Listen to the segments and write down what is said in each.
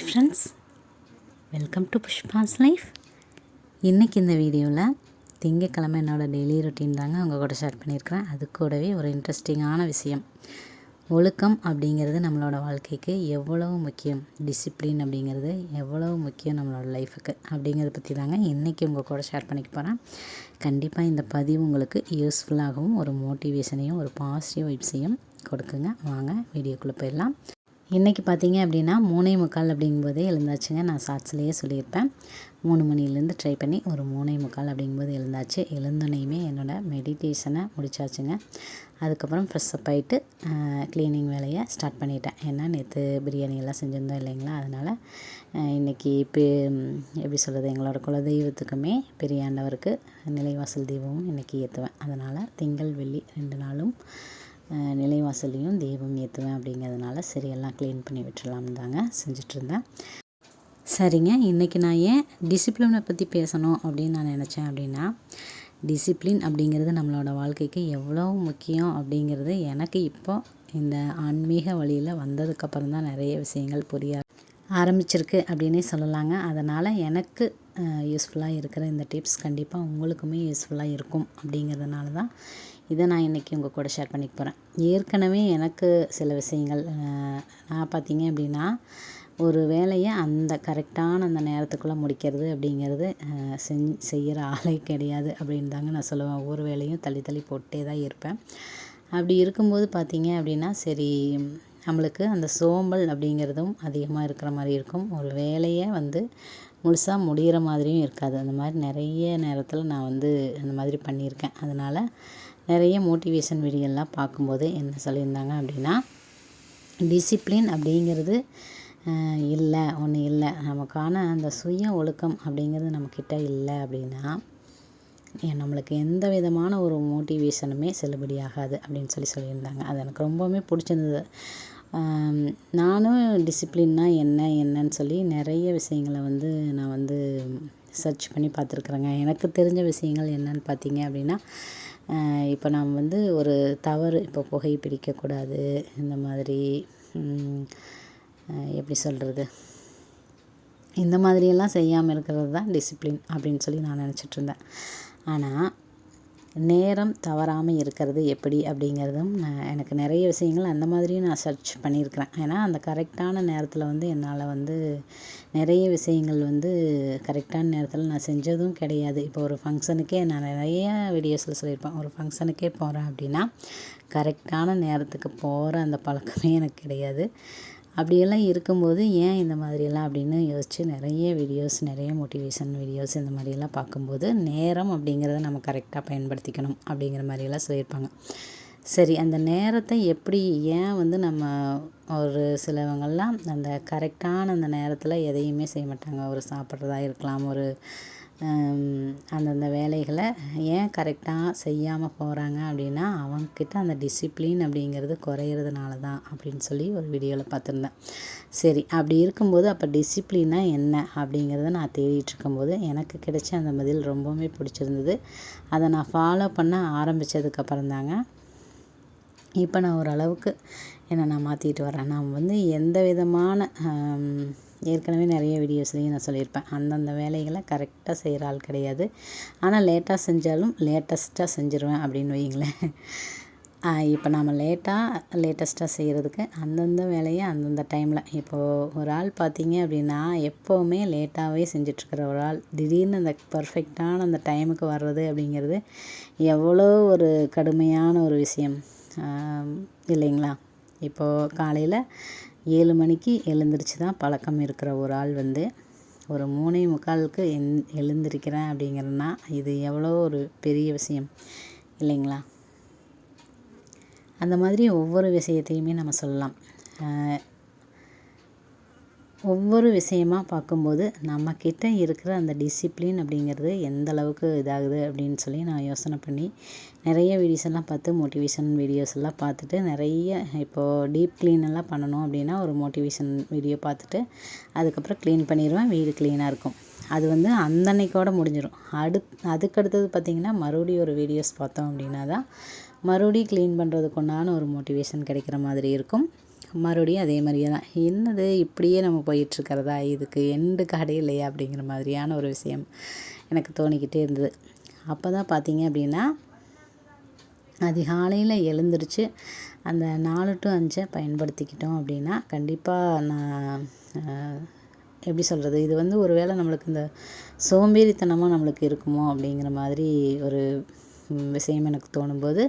Friends, welcome to Pushpa's life. இன்றைக்கி இந்த வீடியோவில் திங்கக்கிழமை என்னோடய டெய்லி ரொட்டீன் தாங்க உங்கள் கூட ஷேர் பண்ணியிருக்கிறேன். அது கூடவே ஒரு இன்ட்ரெஸ்டிங்கான விஷயம், ஒழுக்கம் அப்படிங்கிறது நம்மளோட வாழ்க்கைக்கு எவ்வளவு முக்கியம், டிசிப்ளின் அப்படிங்கிறது எவ்வளவு முக்கியம் நம்மளோட லைஃபுக்கு அப்படிங்கிறத பற்றி தாங்க இன்றைக்கி உங்கள் கூட ஷேர் பண்ணிக்க போகிறேன். கண்டிப்பாக இந்த பதிவு உங்களுக்கு யூஸ்ஃபுல்லாகவும் ஒரு மோட்டிவேஷனையும் ஒரு பாசிட்டிவ் வைப்ஸையும் கொடுக்குங்க. வாங்க வீடியோக்குள்ளே போயிடலாம். இன்றைக்கி பார்த்தீங்க அப்படின்னா 3:45 அப்படிங்கும்போதே எழுந்தாச்சுங்க. நான் ஷார்ட்ஸ்லேயே சொல்லியிருப்பேன். 3 மணிலேருந்து ட்ரை பண்ணி ஒரு 3:45 அப்படிங்கும்போது எழுந்தாச்சு. எழுந்தோனையுமே என்னோடய மெடிடேஷனை முடிச்சாச்சுங்க. அதுக்கப்புறம் ஃப்ரெஷ்ஷப் ஆகிட்டு க்ளீனிங் வேலையை ஸ்டார்ட் பண்ணிட்டேன். ஏன்னா நேற்று பிரியாணி எல்லாம் செஞ்சுருந்தோம் இல்லைங்களா, அதனால் இன்றைக்கி எப்படி சொல்கிறது, எங்களோட குலதெய்வத்துக்குமே பெரிய ஆண்டவருக்கு நிலைவாசல் தீபமும் இன்றைக்கி ஏற்றுவேன். அதனால் திங்கள் வெள்ளி 2 நாளும் நிலைவாசலையும் தீபம் ஏற்றுவேன். அப்படிங்கிறதுனால சரி எல்லாம் க்ளீன் பண்ணி விட்டுறலாம் தாங்க செஞ்சிட்ருந்தேன். சரிங்க, இன்றைக்கி நான் ஏன் டிசிப்ளினை பற்றி பேசணும் அப்படின்னு நான் நினச்சேன் அப்படின்னா, டிசிப்ளின் அப்படிங்கிறது நம்மளோட வாழ்க்கைக்கு எவ்வளோ முக்கியம் அப்படிங்கிறது எனக்கு இப்போ இந்த ஆன்மீக வழியில் வந்ததுக்கப்புறம் தான் நிறைய விஷயங்கள் புரிய ஆரம்பிச்சிருக்கு அப்படின்னே சொல்லலாங்க. அதனால் எனக்கு யூஸ்ஃபுல்லாக இருக்கிற இந்த டிப்ஸ் கண்டிப்பாக உங்களுக்குமே யூஸ்ஃபுல்லாக இருக்கும். அப்படிங்கிறதுனால தான் இதை நான் இன்றைக்கி உங்கள் கூட ஷேர் பண்ணிக்க போகிறேன். ஏற்கனவே எனக்கு சில விஷயங்கள் நான் பார்த்தீங்க அப்படின்னா, ஒரு வேலையை அந்த கரெக்டான அந்த நேரத்துக்குள்ளே முடிக்கிறது அப்படிங்கிறது செய்கிற ஆளே கிடையாது அப்படின்னு தாங்க நான் சொல்லுவேன். ஒவ்வொரு வேலையும் தள்ளி தள்ளி போட்டே தான் இருப்பேன். அப்படி இருக்கும்போது பார்த்தீங்க அப்படின்னா, சரி நம்மளுக்கு அந்த சோம்பல் அப்படிங்கிறதும் அதிகமாக இருக்கிற மாதிரி இருக்கும். ஒரு வேலையை முழுசாக முடிகிற மாதிரியும் இருக்காது. அந்த மாதிரி நிறைய நேரத்தில் நான் அந்த மாதிரி பண்ணியிருக்கேன். அதனால் நிறைய மோட்டிவேஷன் வீடியோலாம் பார்க்கும்போது என்ன சொல்லியிருந்தாங்க அப்படின்னா, டிசிப்ளின் அப்படிங்கிறது ஒன்றும் இல்லை, நமக்கான அந்த சுய ஒழுக்கம் அப்படிங்கிறது நம்மக்கிட்ட இல்லை அப்படின்னா நம்மளுக்கு எந்த விதமான ஒரு மோட்டிவேஷனுமே செல்லுபடியாகாது அப்படின்னு சொல்லியிருந்தாங்க. அது எனக்கு ரொம்பவுமே பிடிச்சிருந்தது. நானும் டிசிப்ளின்னா என்னன்னு சொல்லி நிறைய விஷயங்களை நான் சர்ச் பண்ணி பார்த்துருக்குறேங்க. எனக்கு தெரிஞ்ச விஷயங்கள் என்னன்னு பார்த்தீங்க அப்படின்னா, இப்போ நாம் ஒரு தவறு, இப்போ புகை பிடிக்கக்கூடாது, இந்த மாதிரி எப்படி சொல்கிறது, இந்த மாதிரியெல்லாம் செய்யாமல் இருக்கிறது தான் டிசிப்ளின் அப்படின்னு சொல்லி நான் நினச்சிட்ருந்தேன். ஆனால் நேரம் தவறாமல் இருக்கிறது எப்படி அப்படிங்கிறதும் எனக்கு நிறைய விஷயங்கள் அந்த மாதிரியும் நான் சர்ச் பண்ணியிருக்கிறேன். ஏன்னா அந்த கரெக்டான நேரத்தில் என்னால் நிறைய விஷயங்கள் கரெக்டான நேரத்தில் நான் செஞ்சதும் கிடையாது. இப்போ ஒரு ஃபங்க்ஷனுக்கே நான் நிறைய வீடியோஸில் சொல்லியிருப்பேன். ஒரு ஃபங்க்ஷனுக்கே போகிறேன் அப்படின்னா கரெக்டான நேரத்துக்கு போகிற அந்த பழக்கமே எனக்கு கிடையாது. அப்படியெல்லாம் இருக்கும்போது ஏன் இந்த மாதிரியெல்லாம் அப்படின்னு யோசித்து நிறைய வீடியோஸ், நிறைய மோட்டிவேஷன் வீடியோஸ் இந்த மாதிரியெல்லாம் பார்க்கும்போது நேரம் அப்படிங்கிறத நம்ம கரெக்டாக பயன்படுத்திக்கணும் அப்படிங்கிற மாதிரியெல்லாம் சொல்லியிருப்பாங்க. சரி, அந்த நேரத்தை எப்படி ஏன் நம்ம ஒரு சிலவங்கள்லாம் அந்த கரெக்டான அந்த நேரத்தில் எதையுமே செய்ய மாட்டாங்க. ஒரு சாப்பிட்றதா இருக்கலாம், ஒரு அந்தந்த வேலைகளை ஏன் கரெக்டாக செய்யாமல் போகிறாங்க அப்படின்னா, அவங்கக்கிட்ட அந்த டிசிப்ளின் அப்படிங்கிறது குறையிறதுனால தான் அப்படின்னு சொல்லி ஒரு வீடியோவில் பார்த்துருந்தேன். சரி, அப்படி இருக்கும்போது அப்போ டிசிப்ளின்னா என்ன அப்படிங்கிறத நான் தேடிட்டுருக்கும்போது எனக்கு கிடைச்ச அந்த பதில் ரொம்பவுமே பிடிச்சிருந்தது. அதை நான் ஃபாலோ பண்ண ஆரம்பித்ததுக்கப்புறம் தாங்க இப்போ நான் ஓரளவுக்கு என்னை நான் மாற்றிட்டு வரேன். நான் எந்த விதமான ஏற்கனவே நிறைய வீடியோஸ்லேயும் நான் சொல்லியிருப்பேன், அந்தந்த வேலைகளை கரெக்டாக செய்கிற ஆள் கிடையாது. ஆனால் லேட்டாக செஞ்சாலும் லேட்டஸ்ட்டாக செஞ்சுருவேன் அப்படின்னு வைங்களேன். இப்போ நம்ம லேட்டஸ்ட்டாக செய்கிறதுக்கு அந்தந்த வேலையை அந்தந்த டைமில், இப்போது ஒரு ஆள் பார்த்தீங்க அப்படின்னா எப்போவுமே லேட்டாகவே செஞ்சிட்ருக்கிற ஒரு ஆள் திடீர்னு அந்த பர்ஃபெக்டான அந்த டைமுக்கு வர்றது அப்படிங்கிறது எவ்வளோ ஒரு கடுமையான ஒரு விஷயம் இல்லைங்களா. இப்போது காலையில் 7 மணிக்கு எழுந்திரிச்சு தான் பழக்கம் இருக்கிற ஒரு ஆள் ஒரு 3:45க்கு எழுந்திருக்கிறேன் அப்படிங்கிறன்னா இது எவ்வளோ ஒரு பெரிய விஷயம் இல்லைங்களா. அந்த மாதிரி ஒவ்வொரு விஷயத்தையுமே நம்ம சொல்லலாம். ஒவ்வொரு விஷயமாக பார்க்கும்போது நம்மக்கிட்ட இருக்கிற அந்த டிசிப்ளின் அப்படிங்கிறது எந்த அளவுக்கு இதாகுது அப்படின்னு சொல்லி நான் யோசனை பண்ணி நிறைய வீடியோஸ் எல்லாம் பார்த்து, மோட்டிவேஷன் வீடியோஸ் எல்லாம் பார்த்துட்டு, நிறைய இப்போது டீப் க்ளீன் எல்லாம் பண்ணணும் அப்படின்னா ஒரு மோட்டிவேஷன் வீடியோ பார்த்துட்டு அதுக்கப்புறம் க்ளீன் பண்ணிடுவேன். வீடு க்ளீனாக இருக்கும். அது அன்னன்னைக்கோடு முடிஞ்சிடும். அதுக்கடுத்தது பார்த்திங்கன்னா மறுபடியும் ஒரு வீடியோஸ் பார்த்தோம் அப்படின்னா தான் மறுபடியும் க்ளீன் பண்ணுறதுக்கு உண்டான ஒரு மோட்டிவேஷன் கிடைக்கிற மாதிரி இருக்கும். மறுபடியும் அதே மாதிரியே தான், என்னது இப்படியே நம்ம போயிட்டுருக்கிறதா, இதுக்கு எண்டு காடே இல்லையா அப்படிங்கிற மாதிரியான ஒரு விஷயம் எனக்கு தோணிக்கிட்டே இருந்தது. அப்போ தான் பார்த்தீங்க அப்படின்னா அதிகாலையில் எழுந்திரிச்சு அந்த 4 to 5 பயன்படுத்திக்கிட்டோம் அப்படின்னா கண்டிப்பாக நான் எப்படி சொல்கிறது, இது வந்து ஒரு வேளை நம்மளுக்கு இந்த சோம்பேறித்தனமாக நம்மளுக்கு இருக்குமோ அப்படிங்கிற மாதிரி ஒரு விஷயம் எனக்கு தோணும்போது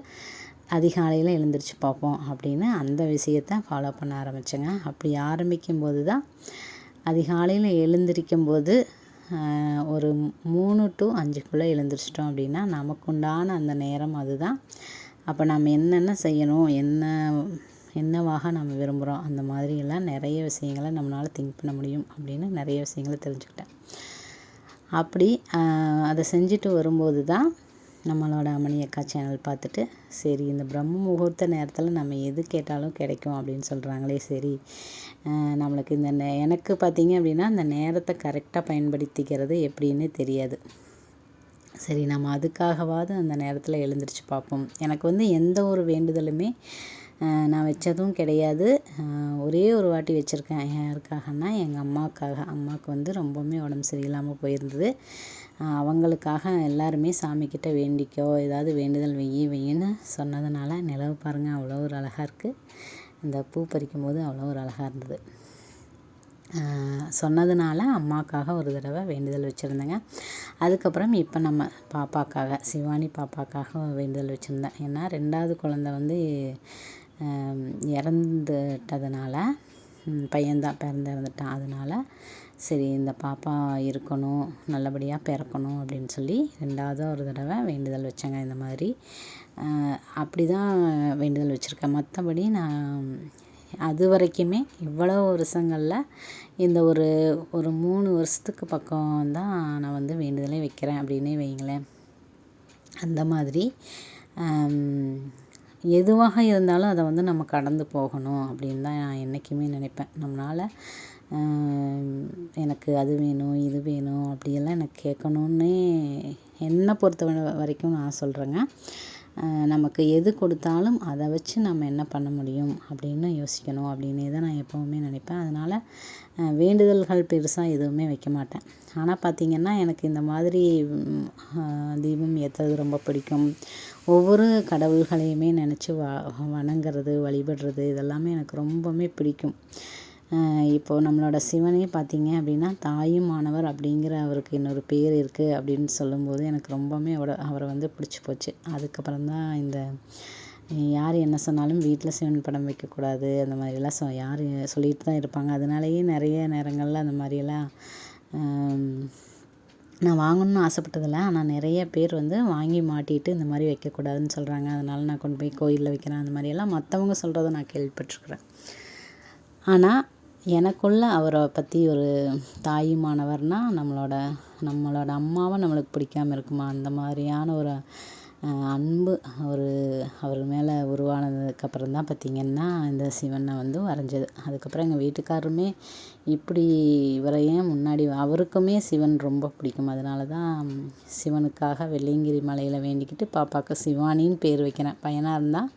அதிகாலையில் எழுந்திரிச்சு பார்ப்போம் அப்படின்னு அந்த விஷயத்தை ஃபாலோ பண்ண ஆரம்பித்தேங்க. அப்படி ஆரம்பிக்கும்போது தான் அதிகாலையில் எழுந்திரிக்கும்போது ஒரு 3 to 5க்குள்ளே எழுந்திரிச்சிட்டோம் அப்படின்னா நமக்குண்டான அந்த நேரம் அதுதான். அப்போ நம்ம என்னென்ன செய்யணும், என்னவாக நம்ம விரும்புகிறோம், அந்த மாதிரியெல்லாம் நிறைய விஷயங்களை நம்மளால் திங்க் பண்ண முடியும் அப்படின்னு நிறைய விஷயங்களை தெரிஞ்சுக்கிட்டேன். அப்படி அதை செஞ்சுட்டு வரும்போது தான் நம்மளோட அம்மணி அக்கா சேனல் பார்த்துட்டு, சரி இந்த பிரம்ம முகூர்த்த நேரத்தில் நம்ம எது கேட்டாலும் கிடைக்கும் அப்படின்னு சொல்கிறாங்களே, சரி நம்மளுக்கு இந்த எனக்கு பார்த்திங்க அப்படின்னா இந்த நேரத்தை கரெக்டாக பயன்படுத்திக்கிறது எப்படின்னு தெரியாது. சரி நம்ம அதுக்காகவாவது அந்த நேரத்தில் எழுந்திரிச்சு பார்ப்போம். எனக்கு வந்து எந்த ஒரு வேண்டுதலுமே நான் வச்சதும் கிடையாது. ஒரே ஒரு வாட்டி வச்சுருக்கேன். யாருக்காகன்னா எங்கள் அம்மாவுக்காக. அம்மாவுக்கு வந்து ரொம்பவுமே உடம்பு சரியில்லாமல் போயிருந்தது. அவங்களுக்காக எல்லாருமே சாமிக்கிட்ட வேண்டிக்கோ, ஏதாவது வேண்டுதல் வெய்யின்னு சொன்னதுனால நிலவு பாருங்கள் அவ்வளோ ஒரு அழகாக இருக்குது. இந்த பூ பறிக்கும்போது அவ்வளோ ஒரு அழகாக இருந்தது. சொன்னதுனால அம்மாவுக்காக ஒரு தடவை வேண்டுதல் வச்சுருந்தேங்க. அதுக்கப்புறம் இப்போ நம்ம பாப்பாக்காக, சிவானி பாப்பாக்காக வேண்டுதல் வச்சுருந்தேன். ஏன்னா 2வது குழந்தை வந்து இறந்துட்டதுனால, பையன்தான் இறந்துட்டான். அதனால் சரி இந்த பாப்பா இருக்கணும், நல்லபடியாக பிறக்கணும் அப்படின்னு சொல்லி 2வது ஒரு தடவை வேண்டுதல் வச்சேங்க. இந்த மாதிரி அப்படி தான் வேண்டுதல் வச்சுருக்கேன். மற்றபடி நான் அது வரைக்குமே இவ்வளோ வருஷங்களில் இந்த ஒரு 3 வருஷத்துக்கு பக்கம் தான் நான் வந்து வேண்டுதலே வைக்கிறேன் அப்படின்னே வைங்களேன். அந்த மாதிரி எதுவாக இருந்தாலும் அதை வந்து நம்ம கடந்து போகணும் அப்படின்னு தான் நான் என்றைக்குமே நினைப்பேன். நம்மளால் எனக்கு அது வேணும், இது வேணும் அப்படியெல்லாம் எனக்கு கேட்கணுன்னே என்னை பொறுத்த வரைக்கும் நான் சொல்கிறேங்க. நமக்கு எது கொடுத்தாலும் அதை வச்சு நம்ம என்ன பண்ண முடியும் அப்படின்னு யோசிக்கணும் அப்படின்னே தான் நான் எப்போவுமே நினைப்பேன். அதனால் வேண்டுதல்கள் பெருசாக எதுவுமே வைக்க மாட்டேன். ஆனால் பார்த்திங்கன்னா எனக்கு இந்த மாதிரி தீபம் ஏற்றுறது ரொம்ப பிடிக்கும். ஒவ்வொரு கடவுள்களையுமே நினச்சி வணங்குறது, வழிபடுறது இதெல்லாமே எனக்கு ரொம்பவுமே பிடிக்கும். இப்போது நம்மளோட சிவனே பார்த்திங்க அப்படின்னா தாயும் மாணவர் அப்படிங்கிற அவருக்கு இன்னொரு பேர் இருக்குது அப்படின்னு சொல்லும்போது எனக்கு ரொம்பவுமே அவரை வந்து பிடிச்சி போச்சு. அதுக்கப்புறம் தான் இந்த யார் என்ன சொன்னாலும் வீட்டில் சிவன் படம் வைக்கக்கூடாது அந்த மாதிரிலாம் யார் சொல்லிட்டு தான் இருப்பாங்க. அதனாலேயே நிறைய நேரங்களில் அந்த மாதிரியெல்லாம் நான் வாங்கணும்னு ஆசைப்பட்டதில்ல. ஆனால் நிறைய பேர் வந்து வாங்கி மாட்டிட்டு இந்த மாதிரி வைக்கக்கூடாதுன்னு சொல்கிறாங்க. அதனால் நான் கொண்டு போய் கோயிலில் வைக்கிறேன். அந்த மாதிரியெல்லாம் மற்றவங்க சொல்கிறத நான் கேள்விப்பட்டிருக்கிறேன். ஆனால் எனக்குள்ள அவரை பற்றி ஒரு தாயுமானவர்னால் நம்மளோட அம்மாவை நம்மளுக்கு பிடிக்காமல் இருக்குமா? அந்த மாதிரியான ஒரு அன்பு அவர் மேலே உருவானதுக்கப்புறம் தான் பார்த்திங்கன்னா இந்த சிவனை வந்து வரைஞ்சது. அதுக்கப்புறம் எங்கள் வீட்டுக்காரருமே இப்படி இவரை ஏன் முன்னாடி அவருக்குமே சிவன் ரொம்ப பிடிக்கும். அதனால தான் சிவனுக்காக வெள்ளியங்கிரி மலையில் வேண்டிக்கிட்டு பாப்பாவுக்கு சிவானின்னு பேர் வைக்கிறேன். பையனாக இருந்தால்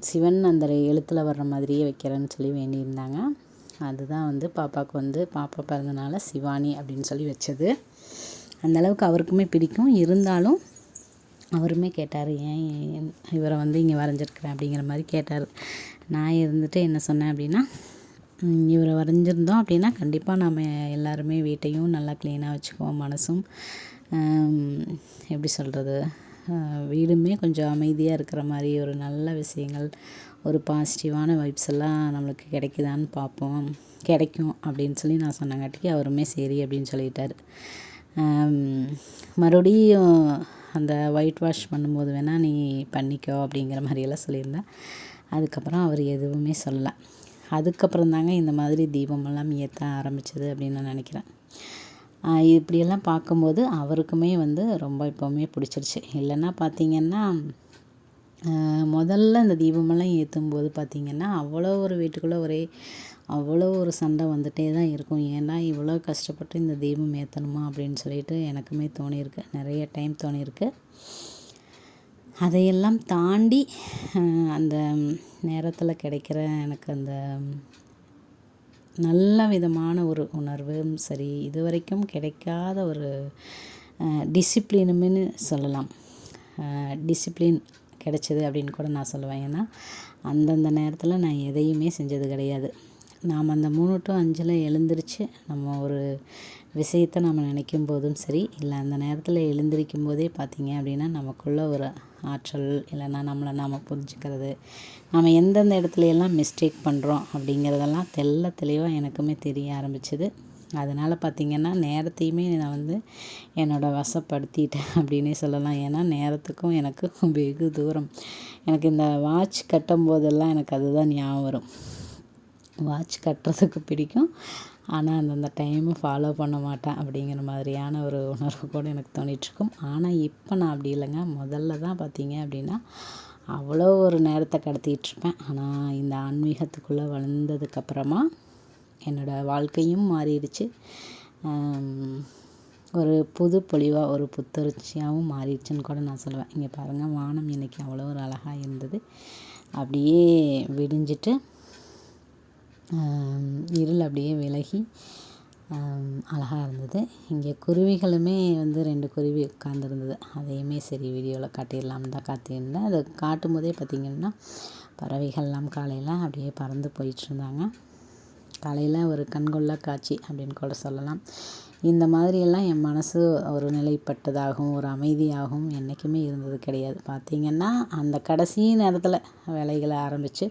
சிவன் அந்த எழுத்தில் வர்ற மாதிரியே வைக்கிறேன்னு சொல்லி வேண்டியிருந்தாங்க. அதுதான் வந்து பாப்பாவுக்கு வந்து பாப்பா பிறந்தனால சிவானி அப்படின்னு சொல்லி வச்சது. அந்தளவுக்கு அவருக்குமே பிடிக்கும். இருந்தாலும் அவருமே கேட்டார், ஏன் இவரை வந்து இங்கே வரைஞ்சிருக்கிறேன் அப்படிங்கிற மாதிரி கேட்டார். நான் இருந்துட்டு என்ன சொன்னேன் அப்படின்னா, இவரை வரைஞ்சிருந்தோம் அப்படின்னா கண்டிப்பாக நம்ம எல்லாருமே வீட்டையும் நல்லா க்ளீனாக வச்சுக்குவோம். மனசும் எப்படி சொல்கிறது, வீடுமே கொஞ்சம் அமைதியாக இருக்கிற மாதிரி ஒரு நல்ல விஷயங்கள், ஒரு பாசிட்டிவான வைப்ஸ் எல்லாம் நம்மளுக்கு கிடைக்குதான்னு பார்ப்போம், கிடைக்கும் அப்படின்னு சொல்லி நான் சொன்னங்காட்டிக்கு அவருமே சரி அப்படின்னு சொல்லிட்டார். மறுபடியும் அந்த ஒயிட் வாஷ் பண்ணும்போது வேணால் நீ பண்ணிக்கோ அப்படிங்கிற மாதிரியெல்லாம் சொல்லியிருந்தேன். அதுக்கப்புறம் அவர் எதுவுமே சொல்லலை. அதுக்கப்புறம் தாங்க இந்த மாதிரி தீபமெல்லாம் ஏற்ற ஆரம்பித்தது அப்படின்னு நான் நினைக்கிறேன். இப்படியெல்லாம் பார்க்கும்போது அவருக்குமே வந்து ரொம்ப இப்போவுமே பிடிச்சிருச்சு. இல்லைன்னா பார்த்திங்கன்னா முதல்ல இந்த தீபமெல்லாம் ஏற்றும்போது பார்த்திங்கன்னா அவ்வளோ ஒரு வீட்டுக்குள்ளே அவ்வளோ ஒரு சண்டை வந்துகிட்டே தான் இருக்கும். ஏன்னா இவ்வளோ கஷ்டப்பட்டு இந்த தீபம் ஏற்றணுமா அப்படின்னு சொல்லிட்டு எனக்குமே தோணியிருக்கு, நிறைய டைம் தோணியிருக்கு. அதையெல்லாம் தாண்டி அந்த நேரத்தில் கிடைக்கிற எனக்கு அந்த நல்ல விதமான ஒரு உணர்வும் சரி, இதுவரைக்கும் கிடைக்காத ஒரு டிசிப்ளினுமே சொல்லலாம். டிசிப்ளின் கிடைச்சது அப்படின்னு கூட நான் சொல்லுவேன். ஏன்னா அந்தந்த நேரத்தில் நான் எதையுமே செஞ்சது கிடையாது. நாம் அந்த 3 to 5 எழுந்திரிச்சு நம்ம ஒரு விஷயத்தை நம்ம நினைக்கும் போதும் சரி, இல்லை அந்த நேரத்தில் எழுந்திரிக்கும் போதே பார்த்திங்க அப்படின்னா நமக்குள்ள ஒரு ஆற்றல், இல்லைன்னா நம்மளை நாம் புரிஞ்சுக்கிறது, நம்ம எந்தெந்த இடத்துல எல்லாம் மிஸ்டேக் பண்ணுறோம் அப்படிங்கிறதெல்லாம் தெளிவாக எனக்குமே தெரிய ஆரம்பிச்சுது. அதனால் பார்த்திங்கன்னா நேரத்தையுமே நான் என்னோடய வசப்படுத்திட்டேன் அப்படின்னே சொல்லலாம். ஏன்னா நேரத்துக்கும் எனக்கும் வெகு தூரம். எனக்கு இந்த வாட்ச் கட்டும் போதெல்லாம் எனக்கு அதுதான் ஞாபகம் வரும். வாட்ச் கட்டுறதுக்கு பிடிக்கும், ஆனால் அந்தந்த டைமை ஃபாலோ பண்ண மாட்டேன் அப்படிங்கிற மாதிரியான ஒரு உணர்வு கூட எனக்கு தோணிகிட்ருக்கும். ஆனால் இப்போ நான் அப்படி இல்லைங்க. முதல்ல தான் பார்த்திங்க அப்படின்னா அவ்வளோ ஒரு நேரத்தை கடத்திகிட்ருப்பேன். ஆனால் இந்த ஆன்மீகத்துக்குள்ளே வளர்ந்ததுக்கப்புறமா என்னோடய வாழ்க்கையும் மாறிடுச்சு. ஒரு புது பொலிவாக, ஒரு புத்துணர்ச்சியாகவும் மாறிடுச்சுன்னு கூட நான் சொல்லுவேன். இங்கே பாருங்கள், வானம் இன்றைக்கி அவ்வளோ ஒரு அழகாக இருந்தது. அப்படியே விடிஞ்சிட்டு இருள் அப்படியே விலகி அழகாக இருந்தது. இங்கே குருவிகளுமே 2 குருவி உட்காந்துருந்தது. அதையுமே சரி வீடியோவில் காட்டிடலாம்னு தான் காத்திருந்தேன். அதை காட்டும் போதே பார்த்திங்கன்னா பறவைகள்லாம் காலையில் அப்படியே பறந்து போயிட்டுருந்தாங்க. காலையில் ஒரு கண்கொள்ளா காட்சி அப்படின்னு கூட சொல்லலாம். இந்த மாதிரியெல்லாம் என் மனசு ஒரு நிலைப்பட்டதாகவும் ஒரு அமைதியாகவும் என்றைக்குமே இருந்தது கிடையாது. பார்த்திங்கன்னா அந்த கடைசி நேரத்தில் வேலைகளை ஆரம்பித்து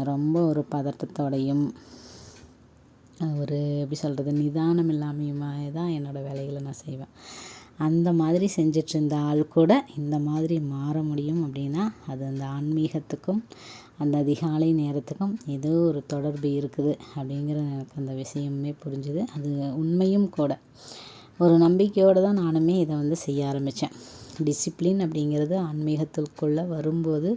ரொம்ப ஒரு பதட்டத்தோடையும் ஒரு எப்படி சொல்கிறது, நிதானம் இல்லாமையுமா தான் என்னோடய வேலைகளை நான் செய்வேன். அந்த மாதிரி செஞ்சிட்ருந்த ஆள் கூட இந்த மாதிரி மாற முடியும் அப்படின்னா அது அந்த ஆன்மீகத்துக்கும் அந்த அதிகாலை நேரத்துக்கும் ஏதோ ஒரு தொடர்பு இருக்குது அப்படிங்கிற எனக்கு அந்த விஷயமே புரிஞ்சுது. அது உண்மையும் கூட. ஒரு நம்பிக்கையோடு தான் நானுமே இதை செய்ய ஆரம்பித்தேன். டிசிப்ளின் அப்படிங்கிறது ஆன்மீகத்துக்குள்ளே வரும்போது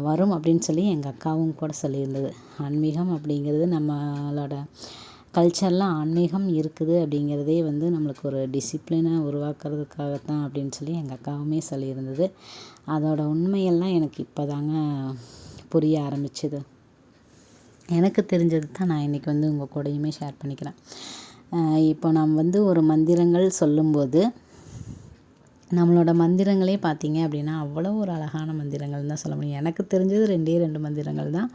வரும் அப்படின்னு சொல்லி எங்கள் அக்காவும் கூட சொல்லியிருந்தது. ஆன்மீகம் அப்படிங்கிறது நம்மளோட கல்ச்சரில் ஆன்மீகம் இருக்குது அப்படிங்கிறதே நம்மளுக்கு ஒரு டிசிப்ளினை உருவாக்குறதுக்காகத்தான் அப்படின்னு சொல்லி எங்கள் அக்காவுமே சொல்லியிருந்தது. அதோட உண்மையெல்லாம் எனக்கு இப்போ தாங்க புரிய ஆரம்பிச்சுது. எனக்கு தெரிஞ்சது தான் நான் இன்றைக்கி உங்கள் கூடயுமே ஷேர் பண்ணிக்கிறேன். இப்போ நாம் ஒரு மந்திரங்கள் சொல்லும்போது நம்மளோட மந்திரங்களே பார்த்திங்க அப்படின்னா அவ்வளோ ஒரு அழகான மந்திரங்கள் தான் சொல்ல முடியும். எனக்கு தெரிஞ்சது 2 மந்திரங்கள் தான்.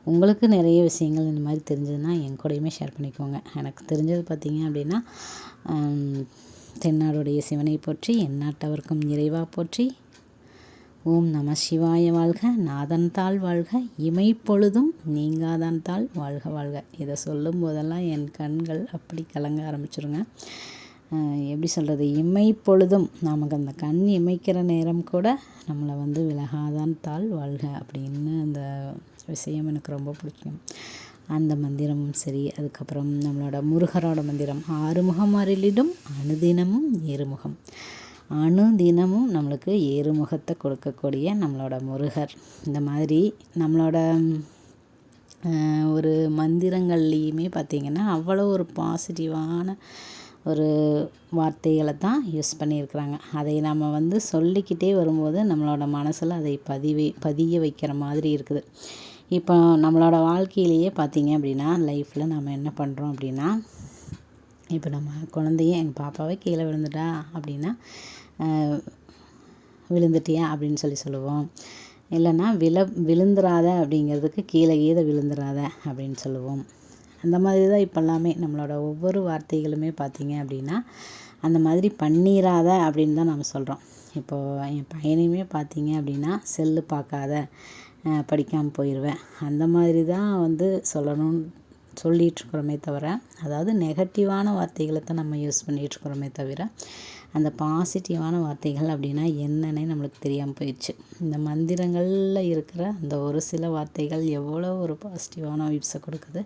உங்களுக்கு நிறைய விஷயங்கள் இந்த மாதிரி தெரிஞ்சதுன்னா என் கூடயுமே ஷேர் பண்ணிக்கோங்க. எனக்கு தெரிஞ்சது பார்த்திங்க அப்படின்னா தென்னாடுடைய சிவனை போற்றி, எந்நாட்டவர்க்கும் இறைவா போற்றி, ஓம் நம சிவாய வாழ்க, நாதன் தாள் வாழ்க, இமைப்பொழுதும் நீங்காதான் தாள் வாழ்க வாழ்க. இதை சொல்லும் போதெல்லாம் என் கண்கள் அப்படி கலங்க ஆரம்பிச்சிருங்க. எப்படி சொல்கிறது, இமைப்பொழுதும் நமக்கு அந்த கண் இமைக்கிற நேரம் கூட நம்மளை விலகாதான் தாள் வாழ்க அப்படின்னு அந்த விஷயம் எனக்கு ரொம்ப பிடிக்கும். அந்த மந்திரமும் சரி, அதுக்கப்புறம் நம்மளோட முருகரோட மந்திரம் ஆறுமுகம் அருளிடும் அனுதினமும் ஏறுமுகம். அணுதினமும் நம்மளுக்கு ஏறுமுகத்தை கொடுக்கக்கூடிய நம்மளோட முருகர். இந்த மாதிரி நம்மளோட ஒரு மந்திரங்கள்லேயுமே பார்த்திங்கன்னா அவ்வளோ ஒரு பாசிட்டிவான ஒரு வார்த்தைகளை தான் யூஸ் பண்ணியிருக்கிறாங்க. அதை நம்ம சொல்லிக்கிட்டே வரும்போது நம்மளோட மனசில் அதை பதிய வைக்கிற மாதிரி இருக்குது. இப்போ நம்மளோட வாழ்க்கையிலேயே பார்த்திங்க அப்படின்னா லைஃப்பில் நம்ம என்ன பண்ணுறோம் அப்படின்னா, இப்போ நம்ம குழந்தைய எங்கள் பாப்பாவே கீழே விழுந்துட்டா அப்படின்னா விழுந்துட்டியா அப்படின்னு சொல்லுவோம். இல்லைன்னா விழுந்துராத அப்படிங்கிறதுக்கு கீழே விழுந்துராத அப்படின்னு சொல்லுவோம். அந்த மாதிரி தான் இப்போ எல்லாமே நம்மளோட ஒவ்வொரு வார்த்தைகளுமே பார்த்திங்க அப்படின்னா அந்த மாதிரி பண்ணிடாத அப்படின்னு தான் நம்ம சொல்கிறோம். இப்போது என் பையனையுமே பார்த்திங்க அப்படின்னா செல்லு பார்க்காத, படிக்காமல் போயிடுவேன், அந்த மாதிரி தான் சொல்லணும்னு சொல்லிகிட்ருக்குறோமே தவிர, அதாவது நெகட்டிவான வார்த்தைகளை தான் நம்ம யூஸ் பண்ணிகிட்ருக்குறோமே தவிர அந்த பாசிட்டிவான வார்த்தைகள் அப்படின்னா என்னன்னே நம்மளுக்கு தெரியாமல் போயிடுச்சு. இந்த மந்திரங்களில் இருக்கிற அந்த ஒரு சில வார்த்தைகள் எவ்வளோ ஒரு பாசிட்டிவான வைப்ஸை கொடுக்குது.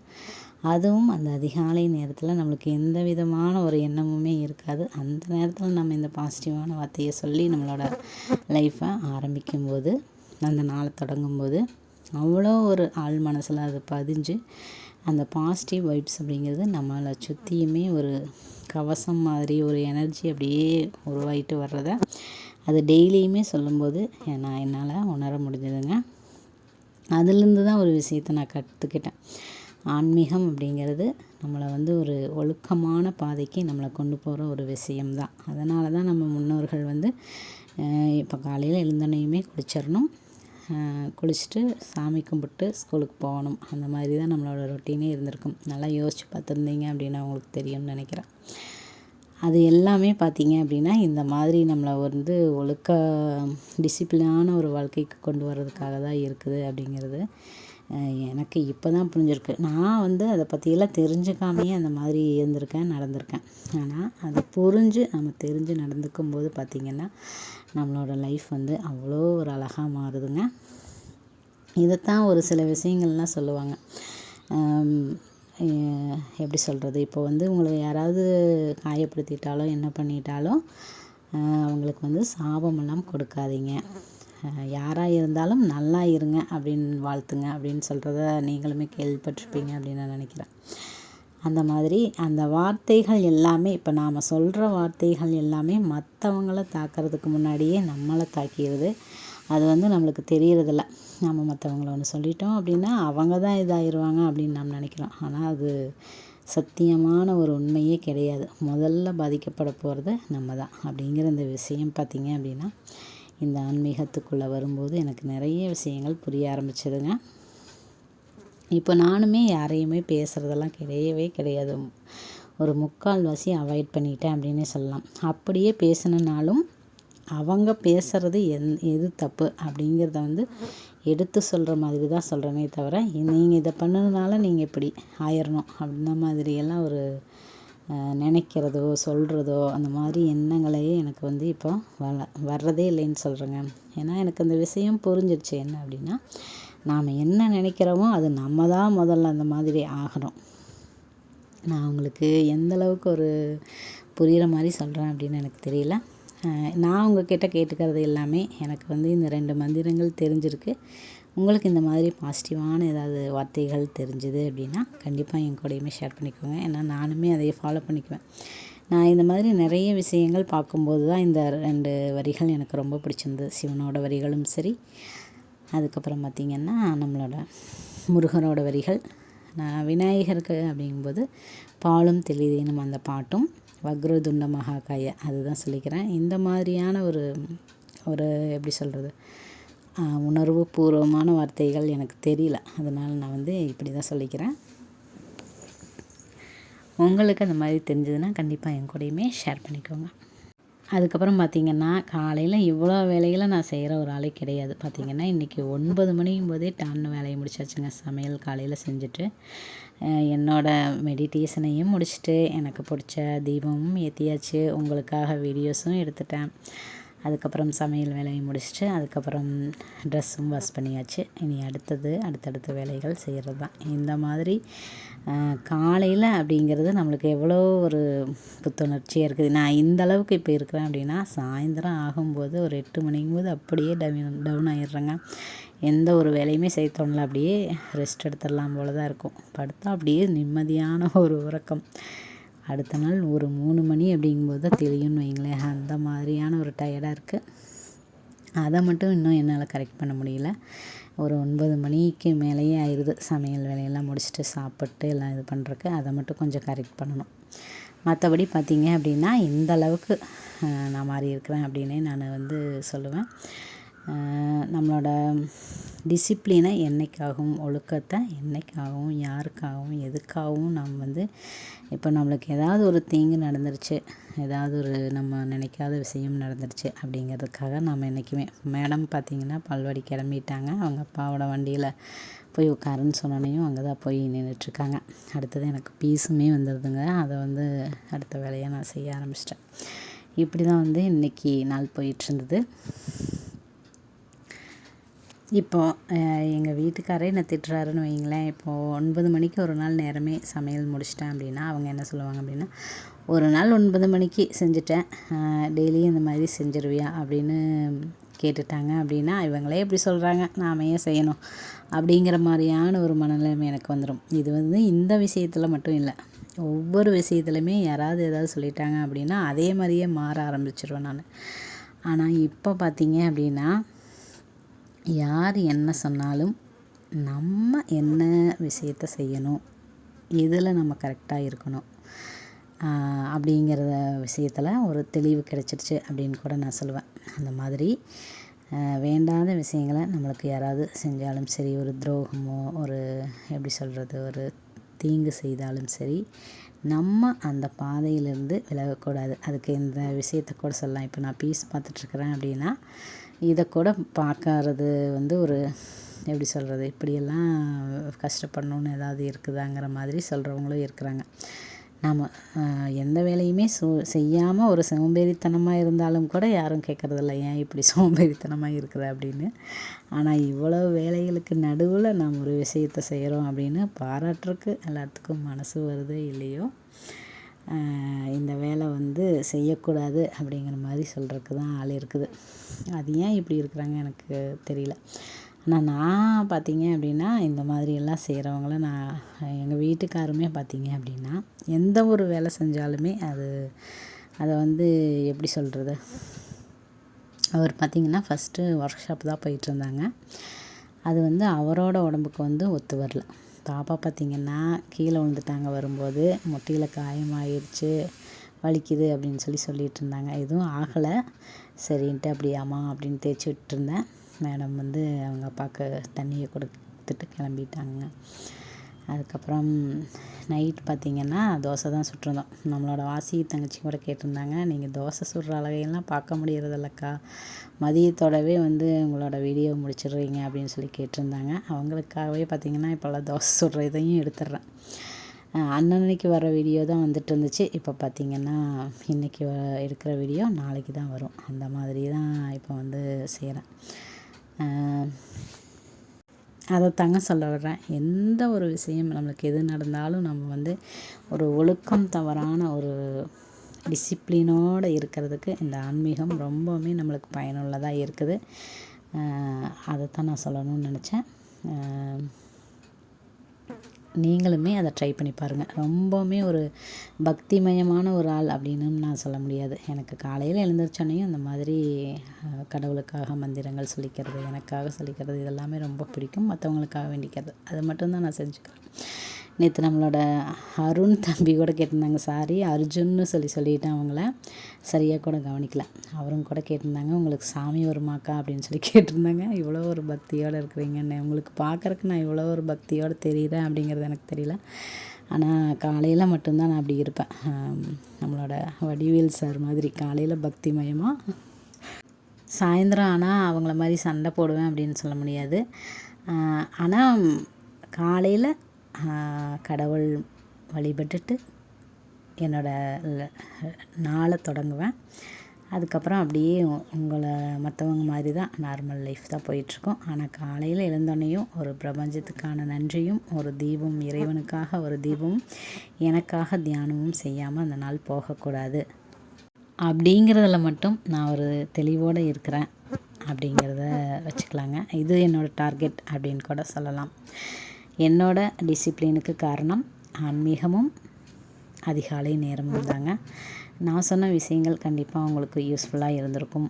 அதுவும் அந்த அதிகாலை நேரத்தில் நம்மளுக்கு எந்த விதமான ஒரு எண்ணமுமே இருக்காது. அந்த நேரத்தில் நம்ம இந்த பாசிட்டிவான வார்த்தையை சொல்லி நம்மளோட லைஃப்பை ஆரம்பிக்கும்போது, அந்த நாளை தொடங்கும்போது அவ்வளோ ஒரு ஆள் மனசில் அது பதிஞ்சு அந்த பாசிட்டிவ் வைப்ஸ் அப்படிங்கிறது நம்மளை சுற்றியுமே ஒரு கவசம் மாதிரி ஒரு எனர்ஜி அப்படியே உருவாகிட்டு வர்றதை அது டெய்லியுமே சொல்லும்போது என்னால் உணர முடிஞ்சதுங்க. அதுலேருந்து தான் ஒரு விஷயத்தை நான் கற்றுக்கிட்டேன். ஆன்மீகம் அப்படிங்கிறது நம்மளை வந்து ஒரு ஒழுக்கமான பாதைக்கு நம்மளை கொண்டு போகிற ஒரு விஷயம்தான். அதனால தான் நம்ம முன்னோர்கள் வந்து இப்போ காலையில் எழுந்தோன்னையுமே குளிச்சிடணும், குளிச்சுட்டு சாமி கும்பிட்டு ஸ்கூலுக்கு போகணும். அந்த மாதிரி தான் நம்மளோட ரொட்டீனே இருந்திருக்கும். நல்லா யோசித்து பார்த்துருந்தீங்க அப்படின்னா உங்களுக்கு தெரியும்னு நினைக்கிறேன். அது எல்லாமே பார்த்தீங்க அப்படின்னா இந்த மாதிரி நம்மளை வந்து ஒழுக்க டிசிப்ளினான ஒரு வாழ்க்கைக்கு கொண்டு வர்றதுக்காக தான் இருக்குது அப்படிங்கிறது எனக்கு இப்போ தான் புரிஞ்சிருக்கு. நான் வந்து அதை பற்றியெல்லாம் தெரிஞ்சுக்காமையே அந்த மாதிரி இருந்திருக்கேன், நடந்திருக்கேன். ஆனால் அதை புரிஞ்சு நம்ம தெரிஞ்சு நடந்துக்கும் போது பார்த்திங்கன்னா நம்மளோட லைஃப் வந்து அவ்வளோ ஒரு அழகாக மாறுதுங்க. இதைத்தான் ஒரு சில விஷயங்கள்லாம் சொல்லுவாங்க. எப்படி சொல்கிறது, இப்போ வந்து உங்களை யாராவது காயப்படுத்திட்டாலோ என்ன பண்ணிட்டாலும் அவங்களுக்கு வந்து சாபமெல்லாம் கொடுக்காதீங்க, யாராக இருந்தாலும் நல்லா இருங்க அப்படின்னு வாழ்த்துங்க அப்படின்னு சொல்கிறத நீங்களுமே கேள்விப்பட்டிருப்பீங்க அப்படின்னு நான் நினைக்கிறேன். அந்த மாதிரி அந்த வார்த்தைகள் எல்லாமே இப்போ நாம் சொல்கிற வார்த்தைகள் எல்லாமே மற்றவங்கள தாக்கிறதுக்கு முன்னாடியே நம்மளை தாக்கிடுது. அது வந்து நம்மளுக்கு தெரியறதில்ல. நம்ம மற்றவங்கள ஒன்று சொல்லிட்டோம் அப்படின்னா அவங்க தான் இதாகிடுவாங்க அப்படின்னு நாம் நினைக்கிறோம். ஆனால் அது சத்தியமான ஒரு உண்மையே கிடையாது. முதல்ல பாதிக்கப்பட போகிறது நம்ம தான் அப்படிங்கிற இந்த விஷயம் பார்த்திங்க அப்படின்னா இந்த ஆன்மீகத்துக்குள்ளே வரும்போது எனக்கு நிறைய விஷயங்கள் புரிய ஆரம்பிச்சதுங்க. இப்போ நானுமே யாரையுமே பேசுகிறதெல்லாம் கிடையவே கிடையாது. ஒரு முக்கால்வாசி அவாய்ட் பண்ணிட்டேன் அப்படின்னே சொல்லலாம். அப்படியே பேசினாலும் அவங்க பேசுகிறது எது தப்பு அப்படிங்கிறத வந்து எடுத்து சொல்கிற மாதிரி தான் சொல்கிறேனே தவிர, நீங்கள் இதை பண்ணதுனால நீங்கள் இப்படி ஆயிடணும் அப்படின்ன மாதிரியெல்லாம் ஒரு நினைக்கிறதோ சொல்கிறதோ அந்த மாதிரி எண்ணங்களையே எனக்கு வந்து இப்போ வர்றதே இல்லைன்னு சொல்கிறேங்க. ஏன்னா எனக்கு அந்த விஷயம் புரிஞ்சிருச்சு. என்ன அப்படின்னா, நாம் என்ன நினைக்கிறோமோ அது நம்ம தான் முதல்ல அந்த மாதிரி ஆகணும். நான் உங்களுக்கு எந்தளவுக்கு ஒரு புரிகிற மாதிரி சொல்கிறேன் அப்படின்னு எனக்கு தெரியல. நான் உங்ககிட்ட கேட்டுக்கிறது எல்லாமே எனக்கு வந்து இந்த 2 மந்திரங்கள் தெரிஞ்சிருக்கு. உங்களுக்கு இந்த மாதிரி பாசிட்டிவான ஏதாவது வார்த்தைகள் தெரிஞ்சுது அப்படின்னா கண்டிப்பாக என் கூடயுமே ஷேர் பண்ணிக்கோங்க. ஏன்னா நானுமே அதையே ஃபாலோ பண்ணிக்குவேன். நான் இந்த மாதிரி நிறைய விஷயங்கள் பார்க்கும்போது தான் இந்த 2 வரிகள் எனக்கு ரொம்ப பிடிச்சிருந்தது. சிவனோட வரிகளும் சரி, அதுக்கப்புறம் பார்த்திங்கன்னா நம்மளோட முருகனோட வரிகள். நான் விநாயகருக்கு அப்படிங்கும்போது பாலும் தெளிதேனும் அந்த பாட்டும், வக்ரதுண்ட மகாகாய அதுதான் சொல்லிக்கிறேன். இந்த மாதிரியான ஒரு எப்படி சொல்கிறது, உணர்வு பூர்வமான வார்த்தைகள் எனக்கு தெரியல. அதனால் நான் வந்து இப்படி தான் சொல்லிக்கிறேன். உங்களுக்கு அந்த மாதிரி தெரிஞ்சதுன்னா கண்டிப்பாக என் கூடயுமே ஷேர் பண்ணிக்கோங்க. அதுக்கப்புறம் பார்த்திங்கன்னா காலையில் இவ்வளோ வேலைகளை நான் செய்கிற ஒரு ஆளே கிடையாது. பார்த்திங்கன்னா இன்றைக்கி 9 மணிக்கும் போதே டான்னு வேலையை முடிச்சாச்சுங்க. சமையல் காலையில் செஞ்சுட்டு என்னோடய மெடிடேஷனையும் முடிச்சுட்டு எனக்கு பிடிச்ச தீபமும் ஏற்றியாச்சு. உங்களுக்காக வீடியோஸும் எடுத்துட்டேன். அதுக்கப்புறம் சமையல் வேலையை முடிச்சுட்டு அதுக்கப்புறம் ட்ரெஸ்ஸும் வாஷ் பண்ணியாச்சு. இனி அடுத்தடுத்த வேலைகள் செய்கிறது தான். இந்த மாதிரி காலையில் அப்படிங்கிறது நம்மளுக்கு எவ்வளோ ஒரு புத்துணர்ச்சியாக இருக்குது. நான் இந்த அளவுக்கு இப்போ இருக்கிறேன் அப்படின்னா சாயந்தரம் ஆகும்போது ஒரு 8 மணிங்கும்போது அப்படியே டவுன் ஆகிடுறேங்க. எந்த ஒரு வேலையுமே செய்ய தோணல. அப்படியே ரெஸ்ட் எடுத்துடலாம் போல தான் இருக்கும். படுத்தா அப்படியே நிம்மதியான ஒரு உறக்கம். அடுத்த நாள் ஒரு 3 மணி அப்படிங்கும்போது தான் தெரியும்னு வைங்களேன். அந்த மாதிரியான ஒரு டயர்டாக இருக்குது. அதை மட்டும் இன்னும் என்னால் கரெக்ட் பண்ண முடியல. ஒரு 9 மணிக்கு மேலேயே ஆயிடுது சமையல் வேலையெல்லாம் முடிச்சுட்டு சாப்பிட்டு எல்லாம் இது பண்ணுறக்கு. அதை மட்டும் கொஞ்சம் கரெக்ட் பண்ணணும். மற்றபடி பார்த்திங்க அப்படின்னா இந்த அளவுக்கு நான் மாறி இருக்கிறேன் அப்படின்னே நான் வந்து சொல்லுவேன். நம்மளோட டிசிப்ளினை என்றைக்காகவும், ஒழுக்கத்தை என்றைக்காகவும், யாருக்காகவும் எதுக்காகவும் நாம் வந்து இப்போ நம்மளுக்கு ஏதாவது ஒரு தீங்கு நடந்துருச்சு, ஏதாவது ஒரு நம்ம நினைக்காத விஷயம் நடந்துருச்சு அப்படிங்கிறதுக்காக நாம் என்றைக்குமே மேடம் பார்த்திங்கன்னா பால்வாடி கிளம்பிட்டாங்க. அவங்க அப்பாவோட வண்டியில் போய் உட்காருன்னு சொன்னோன்னையும் அங்கே தான் போய் நின்றுட்டுருக்காங்க. அடுத்தது எனக்கு பீஸுமே வந்துடுதுங்க. அதை வந்து அடுத்த வேலையாக நான் செய்ய ஆரம்பிச்சிட்டேன். இப்படி தான் வந்து இன்றைக்கி நாள் போயிட்டுருந்தது. இப்போது எங்கள் வீட்டுக்காரே என்ன திட்டுறாருன்னு வைங்களேன். இப்போது 9 மணிக்கு ஒரு நாள் நேரமே சமையல் முடிச்சிட்டேன் அப்படின்னா அவங்க என்ன சொல்லுவாங்க அப்படின்னா, ஒரு நாள் 9 மணிக்கு செஞ்சுட்டேன், டெய்லியும் இந்த மாதிரி செஞ்சுருவியா அப்படின்னு கேட்டுட்டாங்க அப்படின்னா இவங்களே எப்படி சொல்கிறாங்க, நாம் ஏன் செய்யணும் அப்படிங்கிற மாதிரியான ஒரு மனநிலைமை எனக்கு வந்துடும். இது வந்து இந்த விஷயத்தில் மட்டும் இல்லை, ஒவ்வொரு விஷயத்துலையுமே யாராவது ஏதாவது சொல்லிட்டாங்க அப்படின்னா அதே மாதிரியே மாற ஆரம்பிச்சிடுவேன் நான். ஆனால் இப்போ பார்த்தீங்க அப்படின்னா யார் என்ன சொன்னாலும் நம்ம என்ன விஷயத்த செய்யணும், எதில் நம்ம கரெக்டாக இருக்கணும் அப்படிங்கிற விஷயத்தில் ஒரு தெளிவு கிடச்சிருச்சு அப்படின்னு கூட நான் சொல்லுவேன். அந்த மாதிரி வேண்டாத விஷயங்களை நம்மளுக்கு யாராவது செஞ்சாலும் சரி, ஒரு துரோகமோ ஒரு எப்படி சொல்கிறது, ஒரு தீங்கு செய்தாலும் சரி, நம்ம அந்த பாதையிலேருந்து விலகக்கூடாது. அதுக்கு இந்த விஷயத்த கூட சொல்லலாம். இப்போ நான் பீஸ் பார்த்துட்ருக்குறேன் அப்படின்னா, இதை கூட பார்க்கறது ஒரு எப்படி சொல்கிறது, இப்படியெல்லாம் கஷ்டப்படணுன்னு ஏதாவது இருக்குதாங்கிற மாதிரி சொல்கிறவங்களும் இருக்கிறாங்க. நாம் எந்த வேலையுமே செய்யாமல் ஒரு சோம்பேறித்தனமாக இருந்தாலும் கூட யாரும் கேட்குறதில்ல, ஏன் இப்படி சோம்பேறித்தனமாக இருக்கிற அப்படின்னு. ஆனால் இவ்வளோ வேலைகளுக்கு நடுவில் நாம் ஒரு விஷயத்தை செய்கிறோம் அப்படின்னு பாராட்டுறதுக்கு எல்லாத்துக்கும் மனசு வருதோ இல்லையோ, இந்த வேலை செய்யக்கூடாது அப்படிங்கிற மாதிரி சொல்கிறதுக்கு தான் ஆள் இருக்குது. அது ஏன் இப்படி இருக்கிறாங்க எனக்கு தெரியல. ஆனால் நான் பார்த்தீங்க அப்படின்னா இந்த மாதிரியெல்லாம் செய்கிறவங்கள நான் எங்கள் வீட்டுக்காருமே பார்த்தீங்க அப்படின்னா எந்த ஒரு வேலை செஞ்சாலுமே அதை எப்படி சொல்கிறது, அவர் பார்த்திங்கன்னா ஃபஸ்ட்டு ஒர்க் ஷாப் தான் போயிட்டுருந்தாங்க. அது அவரோட உடம்புக்கு ஒத்து வரல. பாப்பா பார்த்திங்கன்னா கீழே விழுந்துட்டாங்க, வரும்போது முட்டியில் காயமாகிடுச்சு, வலிக்குது அப்படின்னு சொல்லிட்டு இருந்தாங்க. எதுவும் ஆகலை, சரின்ட்டு அப்படியாம்மா அப்படின்னு தேய்ச்சி விட்டுருந்தேன். மேடம் அவங்க அப்பாவுக்கு தண்ணியை கொடுத்துட்டு கிளம்பிட்டாங்க. அதுக்கப்புறம் நைட் பார்த்திங்கன்னா தோசை தான் சுட்டிருந்தோம். நம்மளோட வாசி தங்கச்சி கூட கேட்டிருந்தாங்க, நீங்கள் தோசை சுடுற அளவையெல்லாம் பார்க்க முடியறதில்லக்கா, மதியத்தோடவே உங்களோட வீடியோ முடிச்சிடுறீங்க அப்படின்னு சொல்லி கேட்டிருந்தாங்க. அவங்களுக்காகவே பார்த்திங்கன்னா இப்போல்லாம் தோசை சுடுற இதையும் எடுத்துடுறேன். அன்னன்னைக்கு வர வீடியோ தான் வந்துட்டு இருந்துச்சு. இப்போ பார்த்திங்கன்னா இன்றைக்கி எடுக்கிற வீடியோ நாளைக்கு தான் வரும். அந்த மாதிரி தான் இப்போ செய்கிறேன். அதை தாங்க சொல்ல வர்றேன். எந்த ஒரு விஷயம் நம்மளுக்கு எது நடந்தாலும் நம்ம ஒரு ஒழுக்கம் தவறான ஒரு டிசிப்ளினோடு இருக்கிறதுக்கு இந்த ஆன்மீகம் ரொம்பவுமே நம்மளுக்கு பயனுள்ளதாக இருக்குது. அதைத்தான் நான் சொல்லணும்னு நினச்சேன். நீங்களுமே அதை ட்ரை பண்ணி பாருங்கள். ரொம்பவுமே ஒரு பக்திமயமான ஒரு ஆள் அப்படின்னு நான் சொல்ல முடியாது. எனக்கு காலையில் எழுந்திரிச்சோன்னையும் அந்த மாதிரி கடவுளுக்காக மந்திரங்கள் சொல்லிக்கிறது, எனக்காக சொல்லிக்கிறது, இதெல்லாமே ரொம்ப பிடிக்கும். மற்றவங்களுக்காக வேண்டிக்கிறது, அதை மட்டும்தான் நான் செஞ்சுக்கிறேன். நேற்று நம்மளோட அருண் தம்பி கூட கேட்டிருந்தாங்க, சாரி அர்ஜுன்னு சொல்லிட்டேன், அவங்கள சரியாக கூட கவனிக்கல. அவரும் கூட கேட்டிருந்தாங்க, உங்களுக்கு சாமி வருமாக்கா அப்படின்னு கேட்டிருந்தாங்க. இவ்வளோ ஒரு பக்தியோடு இருக்கிறீங்கன்னு, உங்களுக்கு பார்க்குறக்கு நான் இவ்வளோ ஒரு பக்தியோடு தெரியுறேன் அப்படிங்கிறது எனக்கு தெரியல. ஆனால் காலையில் மட்டும்தான் நான் அப்படி இருப்பேன். நம்மளோட வடிவேல் சார் மாதிரி காலையில் பக்திமயமாக, சாயந்தரம் ஆனால் அவங்கள மாதிரி சண்டை போடுவேன் அப்படின்னு சொல்ல முடியாது. ஆனால் காலையில் கடவுள் வழிபட்டுட்டு என்னோடய நாளை தொடங்குவேன். அதுக்கப்புறம் அப்படியே உங்களை மற்றவங்க மாதிரி தான் நார்மல் லைஃப் தான் போயிட்டுருக்கோம். ஆனால் காலையில் எழுந்தோன்னையும் ஒரு பிரபஞ்சத்துக்கான நன்றியும், ஒரு தீபம், இறைவனுக்காக ஒரு தீபமும், எனக்காக தியானமும் செய்யாமல் அந்த நாள் போகக்கூடாது அப்படிங்கிறதுல மட்டும் நான் ஒரு தெளிவோடு இருக்கிறேன் அப்படிங்கிறத வச்சுக்கலாங்க. இது என்னோடய டார்கெட் அப்படின்னு கூட சொல்லலாம். என்னோட டிசிப்ளினுக்கு காரணம் ஆன்மீகமும் அதிகாலை நேரமும் தாங்க. நான் சொன்ன விஷயங்கள் கண்டிப்பாக உங்களுக்கு யூஸ்ஃபுல்லாக இருந்திருக்கும்.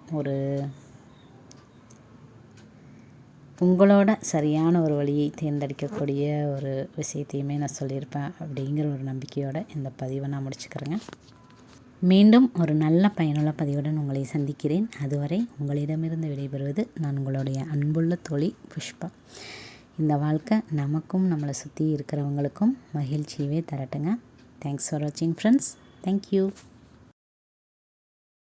உங்களோட சரியான ஒரு வழியை தேர்ந்தெடுக்கக்கூடிய ஒரு விஷயத்தையுமே நான் சொல்லியிருப்பேன் அப்படிங்கிற ஒரு நம்பிக்கையோடு இந்த பதிவை நான் முடிச்சுக்கிறேங்க. மீண்டும் ஒரு நல்ல பயனுள்ள பதிவுடன் உங்களை சந்திக்கிறேன். அதுவரை உங்களிடமிருந்து விடைபெறுவது நான் உங்களுடைய அன்புள்ள தோழி புஷ்பா. இந்த வாழ்க்கை நமக்கும் நம்மளை சுற்றி இருக்கிறவங்களுக்கும் மகிழ்ச்சியவே தரட்டுங்க. தேங்க்ஸ் ஃபார் வாட்சிங் ஃப்ரெண்ட்ஸ். தேங்க்யூ.